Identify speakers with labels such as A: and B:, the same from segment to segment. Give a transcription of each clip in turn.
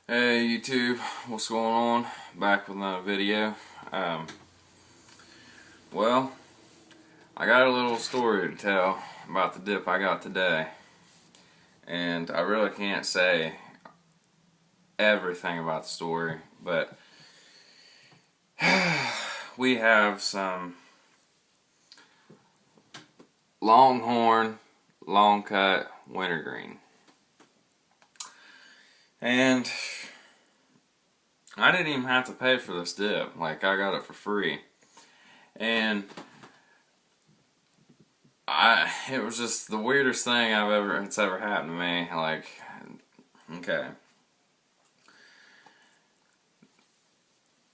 A: Hey YouTube, what's going on? Back with another video. Well, I got a little story to tell about the dip I got today. And I really can't say everything about the story, but we have some Longhorn, Longcut, Wintergreen. And I didn't even have to pay for this dip. Like, I got it for free. And it was just the weirdest thing it's ever happened to me. Like, okay.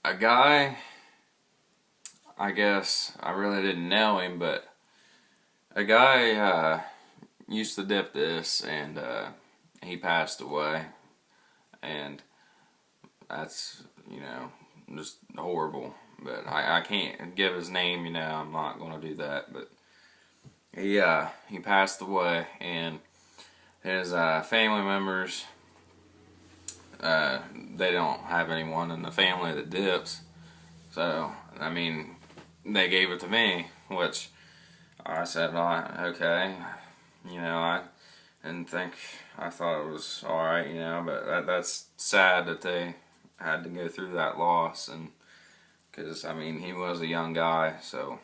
A: A guy, I guess, I really didn't know him, but a guy used to dip this, and he passed away. And that's, just horrible. But I can't give his name, I'm not going to do that. But he passed away, and his family members, they don't have anyone in the family that dips. So, I mean, they gave it to me, which I said, okay, I didn't think, I thought it was alright, but that's sad that they had to go through that loss, and because, I mean, he was a young guy, so,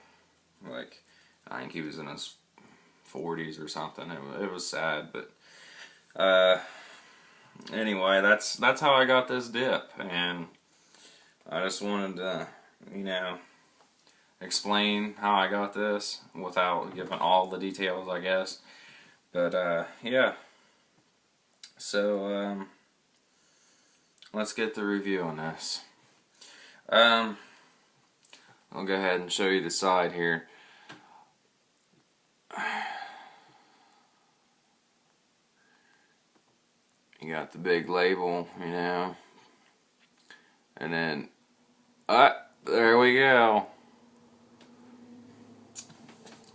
A: like, I think he was in his 40s or something. It was sad, but anyway, that's how I got this dip, and I just wanted to, explain how I got this without giving all the details, I guess. But yeah, so let's get the review on this. I'll go ahead and show you the side here. You got the big label, and then, there we go.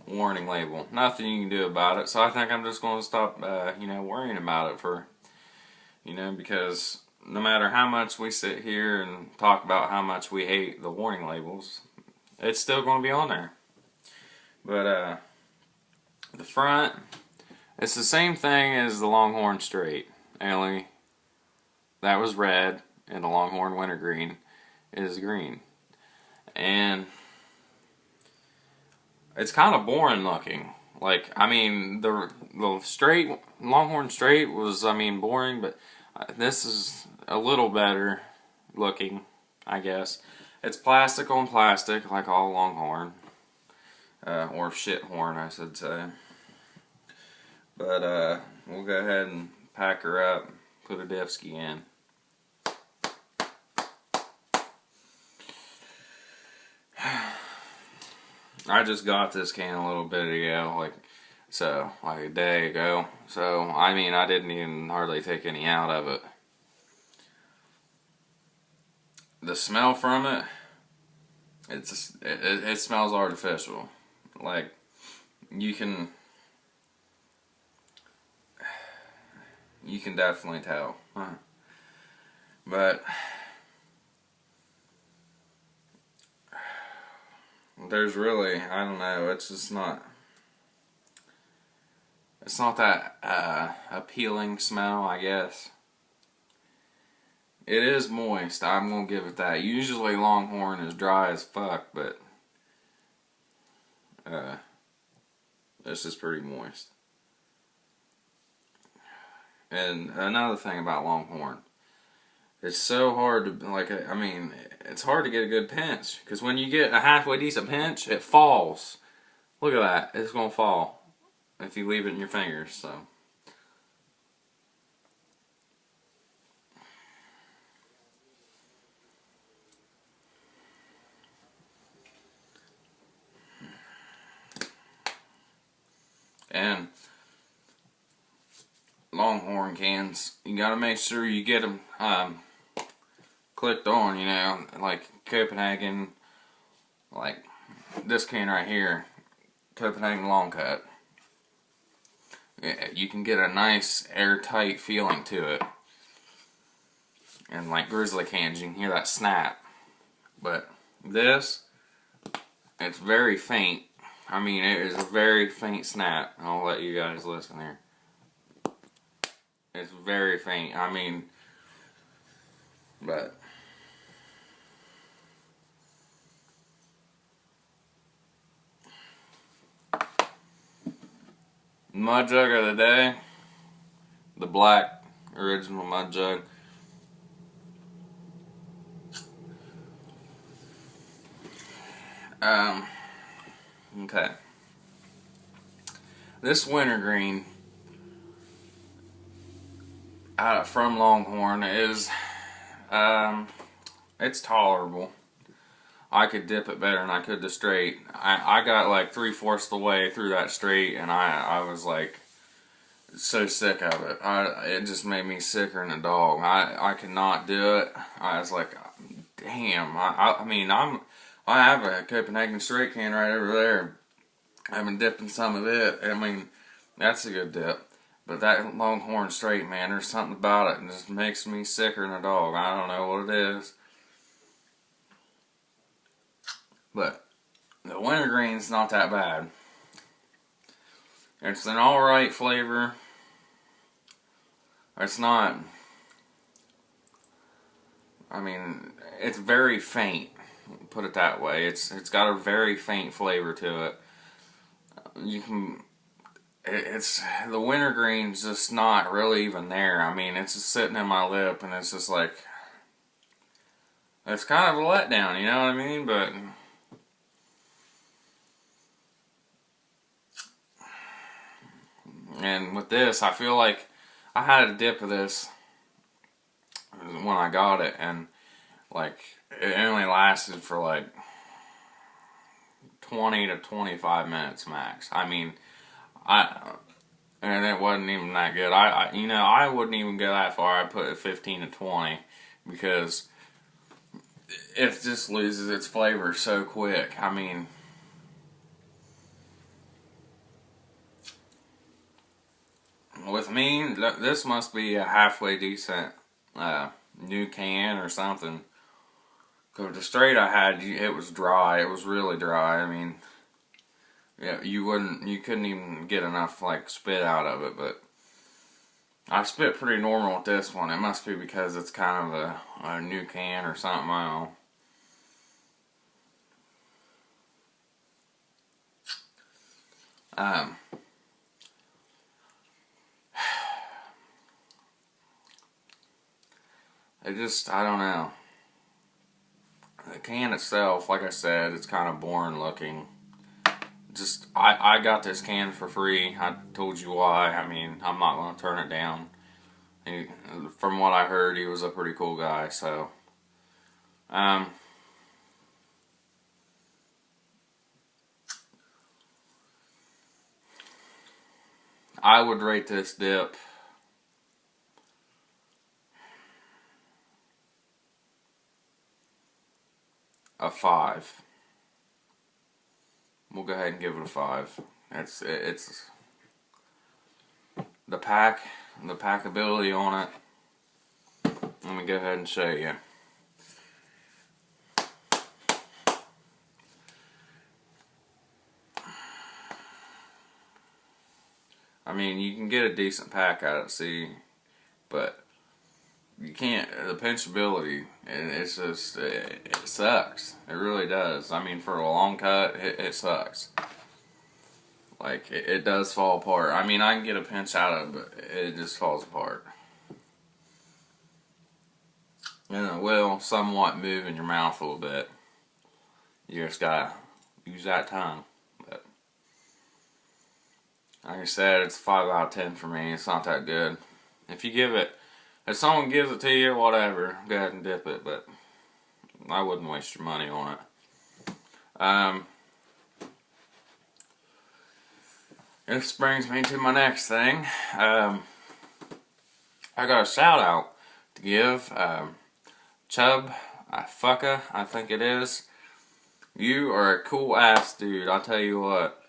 A: Warning label. Nothing you can do about it, so I think I'm just going to stop, worrying about it for, because no matter how much we sit here and talk about how much we hate the warning labels, it's still going to be on there. But, the front, it's the same thing as the Longhorn Straight. Only that was red, and the Longhorn Wintergreen is green. And it's kind of boring looking. Like, I mean, the straight, Longhorn Straight was, boring, but this is a little better looking, I guess. It's plastic on plastic, like all Longhorn. Or shit horn, I should say. But, we'll go ahead and pack her up, put a dipski in. I just got this can a little bit ago, like a day ago. So, I didn't even hardly take any out of it. The smell from it, it smells artificial. Like, you can definitely tell. But there's really, I don't know, it's just not, it's not that appealing smell, I guess. It is moist, I'm gonna give it that. Usually Longhorn is dry as fuck, but this is pretty moist. And another thing about Longhorn, it's so hard to, like, it's hard to get a good pinch, because when you get a halfway decent pinch, it falls. Look at that, it's going to fall if you leave it in your fingers, so. And Longhorn cans, you gotta make sure you get them clicked on, like Copenhagen, like this can right here, Copenhagen Longcut. You can get a nice airtight feeling to it. And like grizzly cans, you can hear that snap. But this, it's very faint. I mean, it is a very faint snap. I'll let you guys listen here. It's very faint. I mean, but mud jug of the day, the black original mud jug. Okay. This Wintergreen from Longhorn is, it's tolerable. I could dip it better than I could the straight. I got like 3/4 the way through that straight, and I was like so sick of it. It just made me sicker than a dog. I could not do it. I was like, damn. I mean, I have a Copenhagen straight can right over there. I've been dipping some of it. I mean, that's a good dip. But that Longhorn straight, man, there's something about it that just makes me sicker than a dog. I don't know what it is. But the Wintergreen's not that bad. It's an alright flavor. It's not, I mean, it's very faint. Put it that way. It's got a very faint flavor to it. You can, it's, the Wintergreen's just not really even there. I mean, it's just sitting in my lip, and it's just like, it's kind of a letdown, you know what I mean? But and with this, I feel like I had a dip of this when I got it, and like it only lasted for like 20 to 25 minutes max. I mean, and it wasn't even that good. You know, I wouldn't even go that far. I'd put it 15 to 20 because it just loses its flavor so quick. I mean, with me, this must be a halfway decent new can or something. Because the straight I had, it was dry. It was really dry. I mean, yeah, you couldn't even get enough like spit out of it. But I spit pretty normal with this one. It must be because it's kind of a new can or something. I don't know. I don't know. The can itself, like I said, it's kind of boring looking. I got this can for free. I told you why. I mean, I'm not going to turn it down. From what I heard, he was a pretty cool guy, so. I would rate this dip a 5. We'll go ahead and give it a 5. It's the packability on it. Let me go ahead and show you. I mean, you can get a decent pack out of it, see, but you can't, the pinchability, it's just, it sucks. It really does. I mean, for a Longcut, it sucks. Like, it does fall apart. I mean, I can get a pinch out of it, but it just falls apart. And it will somewhat move in your mouth a little bit. You just gotta use that tongue. But like I said, it's a 5 out of 10 for me. It's not that good. If someone gives it to you, whatever, go ahead and dip it, but I wouldn't waste your money on it. This brings me to my next thing. I got a shout out to give. Chub, Fucka, I think it is. You are a cool ass dude, I'll tell you what.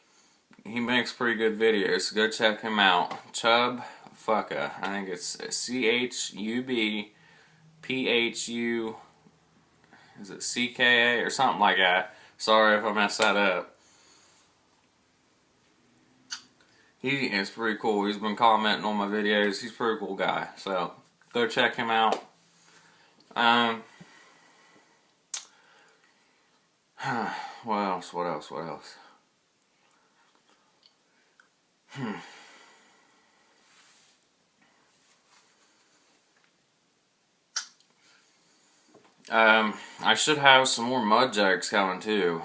A: He makes pretty good videos, so go check him out. Chub, Fucka. I think it's CHUB PHU, is it CKA or something like that? Sorry if I messed that up. He is pretty cool. He's been commenting on my videos. He's a pretty cool guy. So go check him out. What else? What else? What else? I should have some more mud jugs coming too.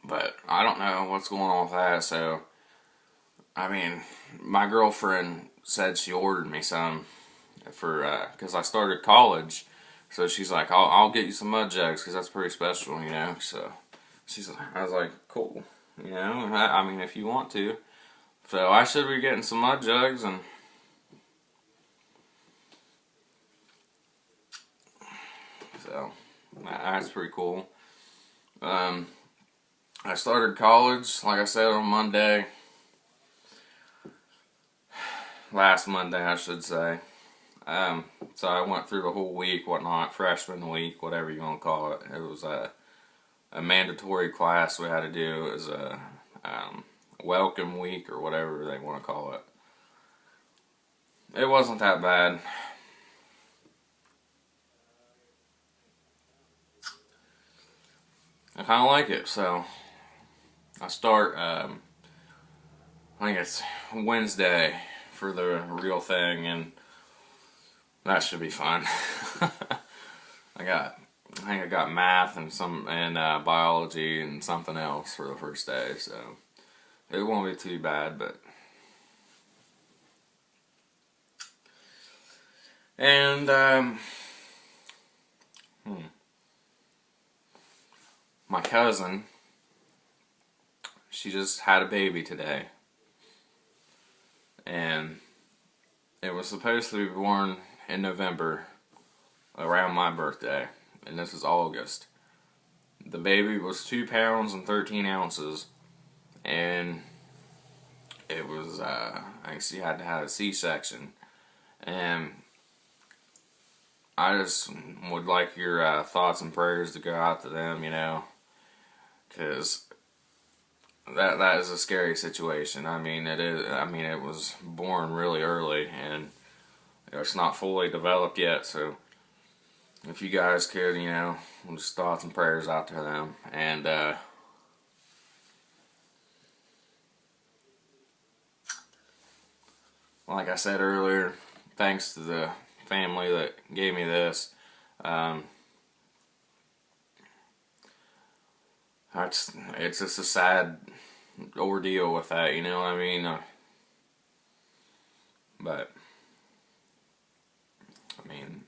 A: But I don't know what's going on with that. So, I mean, my girlfriend said she ordered me some for because I started college. So she's like, I'll get you some mud jugs because that's pretty special, you know. So I was like, cool, you know. I mean, if you want to. So I should be getting some mud jugs, and so that's pretty cool. I started college, like I said, on Monday. Last Monday, I should say. So I went through the whole week, whatnot, freshman week, whatever you want to call it. It was a mandatory class we had to do. It was a welcome week or whatever they want to call it. It wasn't that bad. I kind of like it, so I start, I think it's Wednesday for the real thing, and that should be fun. I think I got math and biology and something else for the first day, so it won't be too bad, but. And, my cousin, she just had a baby today. And it was supposed to be born in November, around my birthday. And this is August. The baby was 2 pounds and 13 ounces. And it was, I think she had to have a C-section. And I just would like your thoughts and prayers to go out to them, you know. Because that is a scary situation. I mean, it is. I mean, it was born really early, and it's not fully developed yet. So, if you guys could, you know, just thoughts and prayers out to them. And like I said earlier, thanks to the family that gave me this. It's just a sad ordeal with that, you know what I mean? But I mean,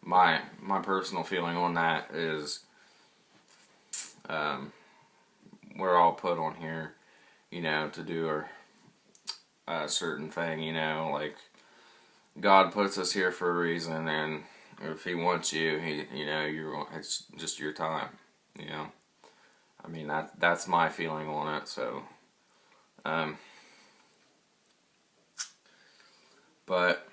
A: my personal feeling on that is, we're all put on here, you know, to do a certain thing, you know, like God puts us here for a reason, and if He wants you, you know, it's just your time, you know. I mean, that's my feeling on it, so, but,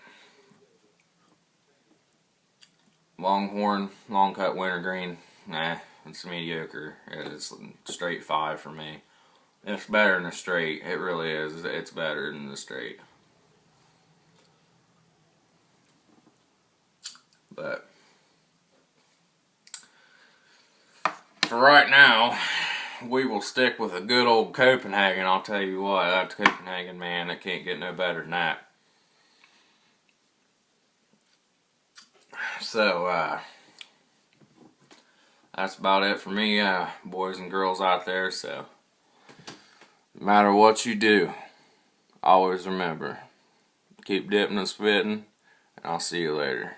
A: Longhorn, Longcut, Wintergreen, nah, it's mediocre. It's straight 5 for me. It's better than the straight, it really is, it's better than the straight. But, for right now, we will stick with a good old Copenhagen. I'll tell you what, that Copenhagen, man, it can't get no better than that. So, that's about it for me, boys and girls out there. So, no matter what you do, always remember, keep dipping and spitting, and I'll see you later.